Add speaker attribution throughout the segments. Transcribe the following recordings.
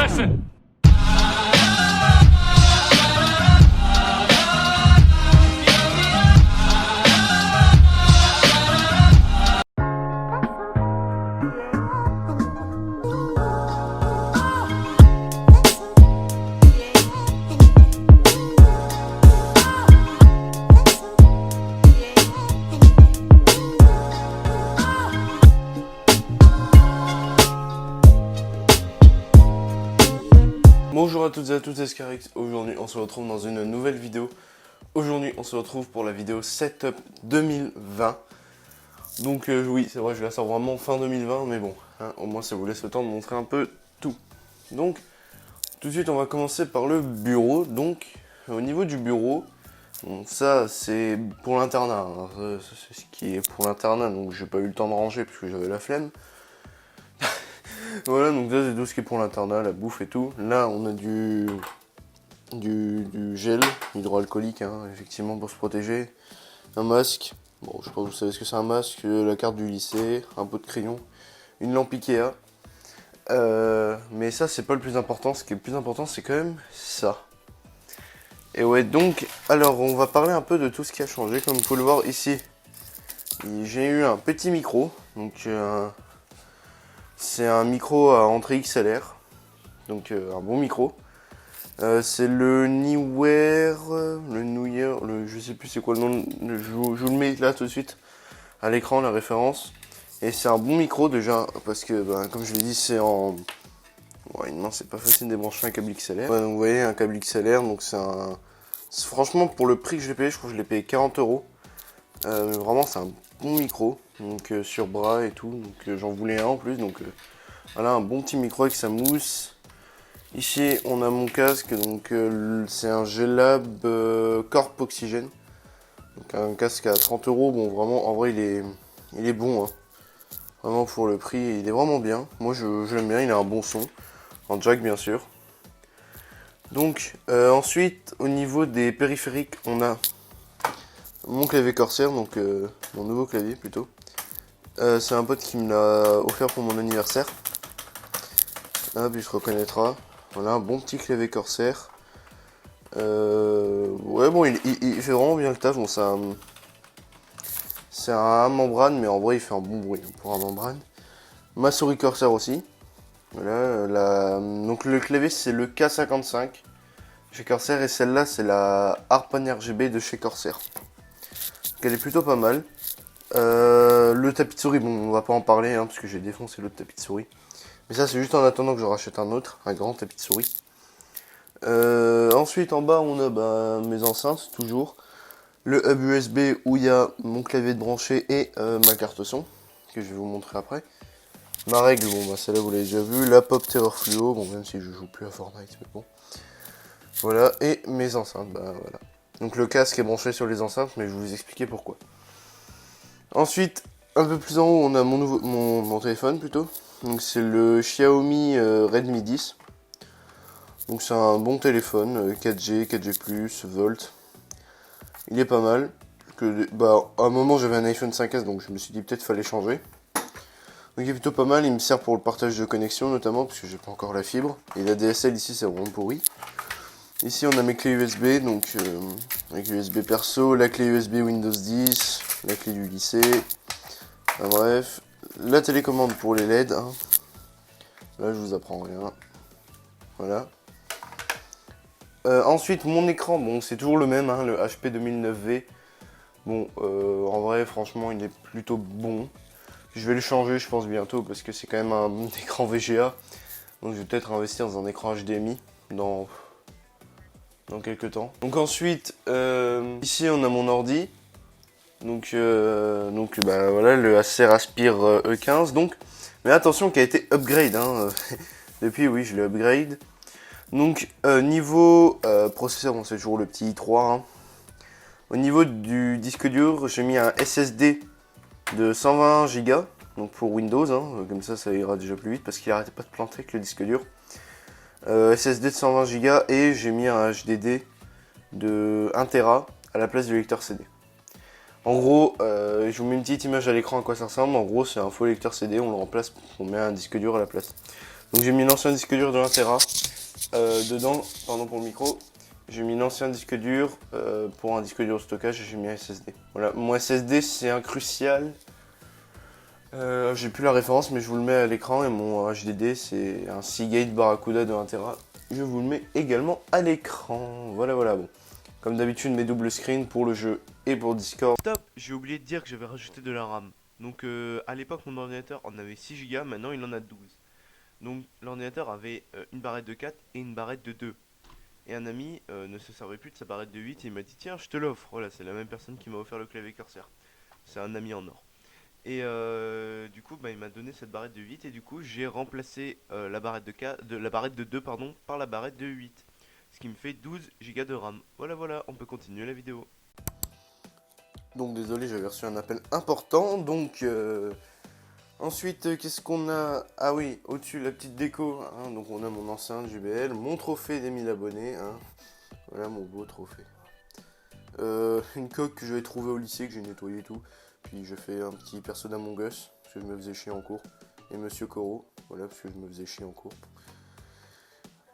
Speaker 1: lesson.
Speaker 2: Bonjour à toutes et à tous, c'est Scarix. Aujourd'hui on se retrouve dans une nouvelle vidéo. Aujourd'hui on se retrouve pour la vidéo Setup 2020. Donc oui, c'est vrai, je la sors vraiment fin 2020, mais bon, hein, au moins ça vous laisse le temps de montrer un peu tout. Donc tout de suite on va commencer par le bureau. Donc au niveau du bureau, bon, ça c'est pour l'internat, hein. C'est ce qui est pour l'internat, donc j'ai pas eu le temps de ranger parce que j'avais la flemme. Voilà, donc ça c'est tout ce qui est pour l'internat, la bouffe et tout. Là on a du gel hydroalcoolique, hein, effectivement pour se protéger. Un masque, bon je pense que vous savez ce que c'est un masque, la carte du lycée, un pot de crayon, une lampe Ikea. Mais ça c'est pas le plus important, ce qui est le plus important c'est quand même ça. Et ouais, donc alors on va parler un peu de tout ce qui a changé. Comme vous pouvez le voir ici, j'ai eu un petit micro, donc c'est un micro à entrée XLR, donc un bon micro. C'est le Neewer, je sais plus c'est quoi le nom, je vous le mets là tout de suite à l'écran la référence. Et c'est un bon micro déjà parce que comme je l'ai dit c'est en... Ouais, non, c'est pas facile de débrancher un câble XLR. Ouais, donc vous voyez un câble XLR, donc c'est un... Franchement pour le prix que je l'ai payé, je crois que je l'ai payé 40 €. Mais vraiment c'est un bon micro, donc sur bras et tout, donc j'en voulais un en plus, donc voilà un bon petit micro avec sa mousse. Ici on a mon casque, donc c'est un G-Lab Corp Oxygène, donc un casque à 30 €. Bon vraiment en vrai il est bon, hein. Vraiment pour le prix il est vraiment bien, moi je l'aime bien, il a un bon son, en jack bien sûr. Donc ensuite au niveau des périphériques on a mon clavier Corsair, donc mon nouveau clavier plutôt. C'est un pote qui me l'a offert pour mon anniversaire. Là, puis il se reconnaîtra. Voilà, un bon petit clavier Corsair. Ouais, bon, il fait vraiment bien le taf. Bon, c'est un membrane, mais en vrai, il fait un bon bruit pour un membrane. Ma souris Corsair aussi. Voilà, donc le clavier, c'est le K55 chez Corsair, et celle-là, c'est la Harpan RGB de chez Corsair. Elle est plutôt pas mal. Le tapis de souris, bon on va pas en parler hein, parce que j'ai défoncé l'autre tapis de souris. Mais ça c'est juste en attendant que je rachète un autre, un grand tapis de souris. Ensuite en bas on a mes enceintes toujours. Le hub USB où il y a mon clavier de branché et ma carte son, que je vais vous montrer après. Ma règle, bon celle-là vous l'avez déjà vu. La Pop Terror Fluo, bon même si je joue plus à Fortnite mais bon. Voilà, et mes enceintes, voilà. Donc le casque est branché sur les enceintes, mais je vais vous expliquer pourquoi. Ensuite, un peu plus en haut, on a mon téléphone plutôt. Donc c'est le Xiaomi Redmi 10. Donc c'est un bon téléphone, 4G, 4G+, Volt. Il est pas mal. À un moment j'avais un iPhone 5S, donc je me suis dit peut-être fallait changer. Donc il est plutôt pas mal, il me sert pour le partage de connexion notamment, parce que j'ai pas encore la fibre. Et la DSL ici c'est vraiment pourri. Ici on a mes clés USB, donc la clé USB perso, la clé USB Windows 10, la clé du lycée, enfin, bref, la télécommande pour les LED, hein. Là je vous apprends rien, voilà. Ensuite mon écran, bon c'est toujours le même, hein, le HP 2009V, bon en vrai franchement il est plutôt bon. Je vais le changer je pense bientôt parce que c'est quand même un écran VGA, donc je vais peut-être investir dans un écran HDMI dans quelques temps. Donc ensuite, ici on a mon ordi. Donc voilà, le Acer Aspire E15. Donc, mais attention qui a été upgrade. Hein. Depuis, oui, je l'ai upgrade. Donc niveau processeur, bon, c'est toujours le petit i3. Hein. Au niveau du disque dur, j'ai mis un SSD de 120 Go. Donc pour Windows, hein, comme ça ira déjà plus vite parce qu'il arrêtait pas de planter avec le disque dur. SSD de 120 Go et j'ai mis un HDD de 1 Tera à la place du lecteur CD. En gros, je vous mets une petite image à l'écran à quoi ça ressemble. En gros, c'est un faux lecteur CD, on le remplace, on met un disque dur à la place. Donc j'ai mis l'ancien disque dur de 1 Tera dedans, pardon pour le micro. J'ai mis l'ancien disque dur pour un disque dur de stockage et j'ai mis un SSD. Voilà, mon SSD c'est un Crucial. J'ai plus la référence mais je vous le mets à l'écran et mon HDD c'est un Seagate Barracuda de 1 Tera. Je vous le mets également à l'écran. Voilà, voilà, bon. Comme d'habitude, mes double screen pour le jeu et pour Discord.
Speaker 1: Stop, j'ai oublié de dire que j'avais rajouté de la RAM. Donc à l'époque mon ordinateur en avait 6 Go, maintenant il en a 12. Donc l'ordinateur avait une barrette de 4 et une barrette de 2. Et un ami ne se servait plus de sa barrette de 8 et il m'a dit tiens je te l'offre. Voilà, c'est la même personne qui m'a offert le clavier curseur. C'est un ami en or. Et du coup bah, il m'a donné cette barrette de 8 et du coup j'ai remplacé la barrette la barrette de 2 pardon, par la barrette de 8. Ce qui me fait 12 Go de RAM. Voilà voilà, on peut continuer la vidéo.
Speaker 2: Donc désolé, j'avais reçu un appel important. Donc ensuite, qu'est-ce qu'on a? Ah oui, au-dessus la petite déco. Hein. Donc on a mon enceinte JBL, mon trophée des 1000 abonnés. Hein. Voilà mon beau trophée. Une coque que j'avais trouvée au lycée, que j'ai nettoyé et tout. Puis j'ai fait un petit perso d'Among Us, parce que je me faisais chier en cours. Et Monsieur Koro, voilà, parce que je me faisais chier en cours.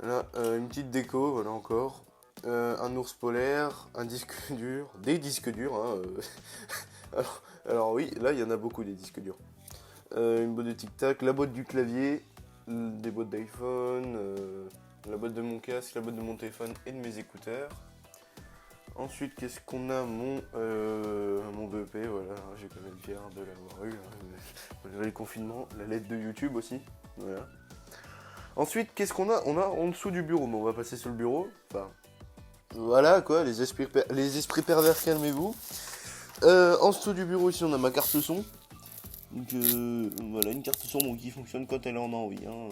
Speaker 2: Là, une petite déco, voilà encore. Un ours polaire, un disque dur, des disques durs. Hein, alors oui, là il y en a beaucoup des disques durs. Une boîte de tic-tac, la boîte du clavier, des boîtes d'iPhone, la boîte de mon casque, la boîte de mon téléphone et de mes écouteurs. Ensuite, qu'est-ce qu'on a? Mon BEP, voilà, j'ai quand même fier de l'avoir eu. Hein, malgré le confinement, la lettre de YouTube aussi, voilà. Ensuite, qu'est-ce qu'on a? On a en dessous du bureau, mais on va passer sur le bureau. Enfin, voilà quoi, les esprits pervers, calmez-vous. En dessous du bureau, ici, on a ma carte son. Donc voilà, une carte son bon, qui fonctionne quand elle en a envie. Hein.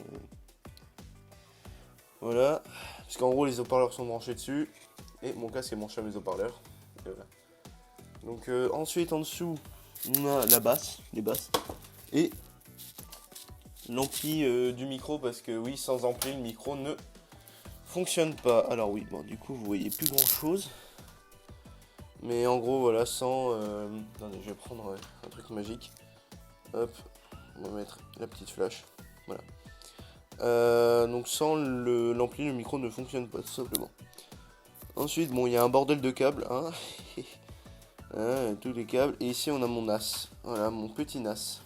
Speaker 2: Voilà, parce qu'en gros, les haut-parleurs sont branchés dessus. Et mon casque est branché à mes haut-parleurs. Voilà. Donc ensuite, en dessous, on a la basse, les basses. Et l'ampli du micro, parce que oui, sans ampli, le micro ne fonctionne pas. Alors oui, bon, du coup, vous voyez plus grand chose. Mais en gros, voilà, sans... attendez, je vais prendre un truc magique. Hop, on va mettre la petite flash. Voilà. Donc sans l'ampli, le micro ne fonctionne pas, tout simplement. Ensuite, bon, il y a un bordel de câbles. Hein. Hein, tous les câbles. Et ici, on a mon NAS. Voilà, mon petit NAS.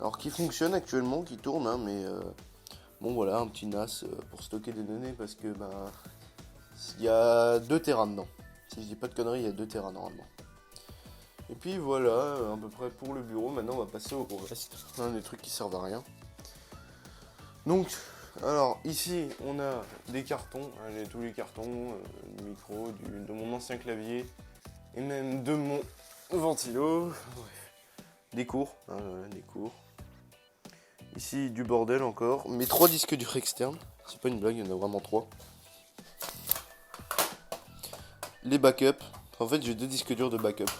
Speaker 2: Alors, qui fonctionne actuellement, qui tourne, hein, mais... bon, voilà, un petit NAS pour stocker des données, parce que, ben... il y a 2 Tera dedans. Si je dis pas de conneries, il y a 2 Tera normalement. Et puis voilà, à peu près pour le bureau. Maintenant, on va passer au reste. Hein, des trucs qui servent à rien. Donc, alors ici, on a des cartons. Hein, j'ai tous les cartons, du micro, de mon ancien clavier, et même de mon ventilo. Bref. Des cours, hein, des cours. Ici, du bordel encore. Mes 3 disques durs externes. C'est pas une blague, il y en a vraiment 3. Les backups. En fait, j'ai 2 disques durs de backup.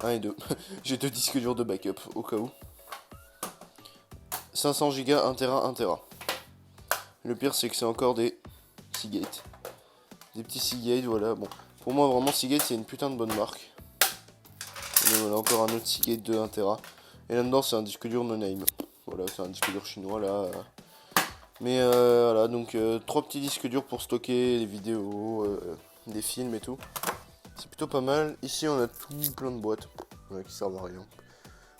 Speaker 2: 1 et 2. J'ai 2 disques durs de backup, au cas où. 500 Go, 1 Tera, 1 Tera. Le pire, c'est que c'est encore des Seagate. Des petits Seagate, voilà. Bon, pour moi, vraiment, Seagate, c'est une putain de bonne marque. Et voilà, encore un autre Seagate de 1 Tera. Et là-dedans, c'est un disque dur no name. Voilà, c'est un disque dur chinois, là. Mais voilà, donc 3 petits disques durs pour stocker des vidéos, des films et tout. C'est plutôt pas mal. Ici, on a tout plein de boîtes qui servent à rien.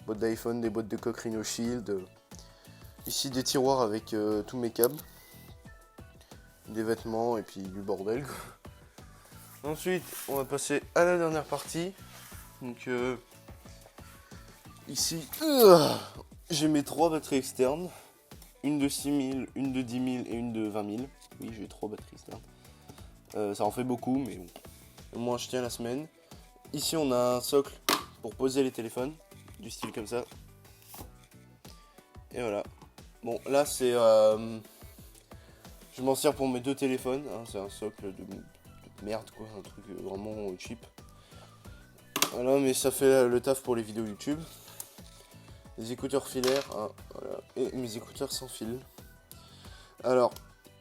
Speaker 2: Boîtes d'iPhone, des boîtes de coque Rhino Shield. Ici, des tiroirs avec tous mes câbles. Des vêtements et puis du bordel. Quoi. Ensuite, on va passer à la dernière partie. Donc, ici, j'ai mes 3 batteries externes. Une de 6000, une de 10 000 et une de 20 000. Oui, j'ai 3 batteries externes. Ça en fait beaucoup, mais bon. Au moins, je tiens la semaine. Ici, on a un socle pour poser les téléphones. Du style comme ça. Et voilà. Bon, là, c'est... je m'en sers pour mes 2 téléphones. Hein, c'est un socle de merde, quoi. Un truc vraiment cheap. Voilà, mais ça fait le taf pour les vidéos YouTube. Les écouteurs filaires. Hein, voilà. Et mes écouteurs sans fil. Alors,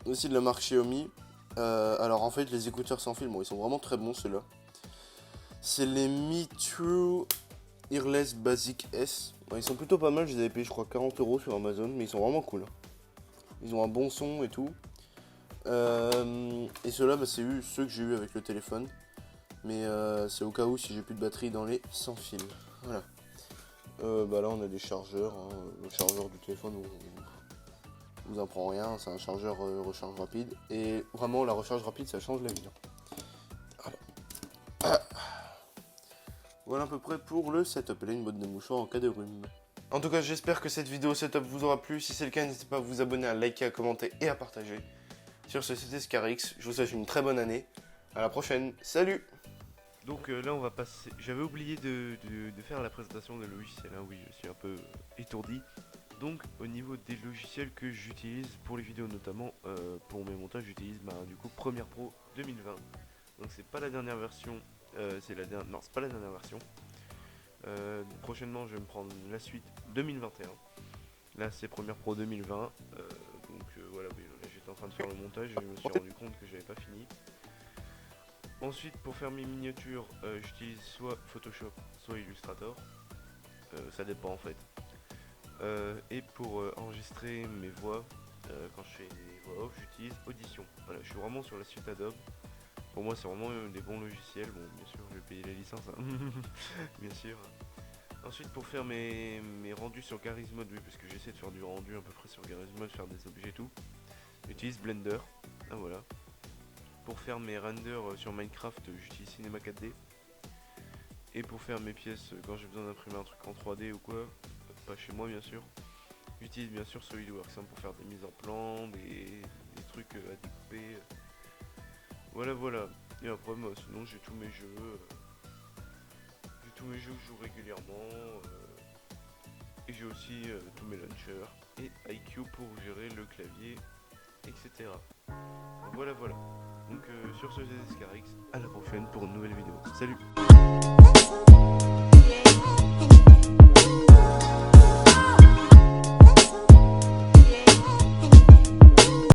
Speaker 2: aussi de la marque Xiaomi. Alors, en fait, les écouteurs sans fil, bon, ils sont vraiment très bons, ceux-là. C'est les Mi True Earless Basic S. Bon, ils sont plutôt pas mal, je les avais payés, je crois, 40 € sur Amazon, mais ils sont vraiment cool. Ils ont un bon son et tout. Et ceux-là, bah, c'est ceux que j'ai eu avec le téléphone. Mais c'est au cas où si j'ai plus de batterie dans les sans fil. Voilà. Bah là, on a des chargeurs. Hein. Le chargeur du téléphone, on vous apprend rien. C'est un chargeur recharge rapide. Et vraiment, la recharge rapide, ça change la vie. Hein. Voilà. Voilà à peu près pour le setup. Et là, une boîte de mouchoirs en cas de rhume. En tout cas, j'espère que cette vidéo setup vous aura plu. Si c'est le cas, n'hésitez pas à vous abonner, à liker, à commenter et à partager. Sur ce, c'était Scarix. Je vous souhaite une très bonne année. À la prochaine. Salut!
Speaker 1: Donc là on va passer, j'avais oublié de faire la présentation des logiciels, hein. Oui, je suis un peu étourdi. Donc au niveau des logiciels que j'utilise pour les vidéos notamment, pour mes montages j'utilise du coup Premiere Pro 2020. Donc c'est pas la dernière version, c'est la dernière, non c'est pas la dernière version. Prochainement je vais me prendre la suite 2021. Là c'est Premiere Pro 2020, voilà, oui, là, j'étais en train de faire le montage et je me suis rendu compte que j'avais pas fini. Ensuite, pour faire mes miniatures, j'utilise soit Photoshop, soit Illustrator. Ça dépend en fait. Et pour enregistrer mes voix, quand je fais des voix off, j'utilise Audition. Voilà, je suis vraiment sur la suite Adobe. Pour moi, c'est vraiment des bons logiciels. Bon, bien sûr, je vais payer la licence, hein. Bien sûr. Ensuite, pour faire mes rendus sur Garry's Mod, oui, parce que j'essaie de faire du rendu à peu près sur Garry's Mod, faire des objets et tout. J'utilise Blender. Ah voilà. Pour faire mes renders sur Minecraft, j'utilise Cinema 4D. Et pour faire mes pièces, quand j'ai besoin d'imprimer un truc en 3D ou quoi, pas chez moi bien sûr, j'utilise bien sûr SolidWorks, hein, pour faire des mises en plan, des trucs à découper. Voilà, voilà. Et après, moi, sinon j'ai tous mes jeux. Que je joue régulièrement. Et j'ai aussi tous mes launchers. Et iQ pour gérer le clavier, etc. Voilà, voilà. Donc sur ce, c'est Scarix. À la prochaine pour une nouvelle vidéo. Salut!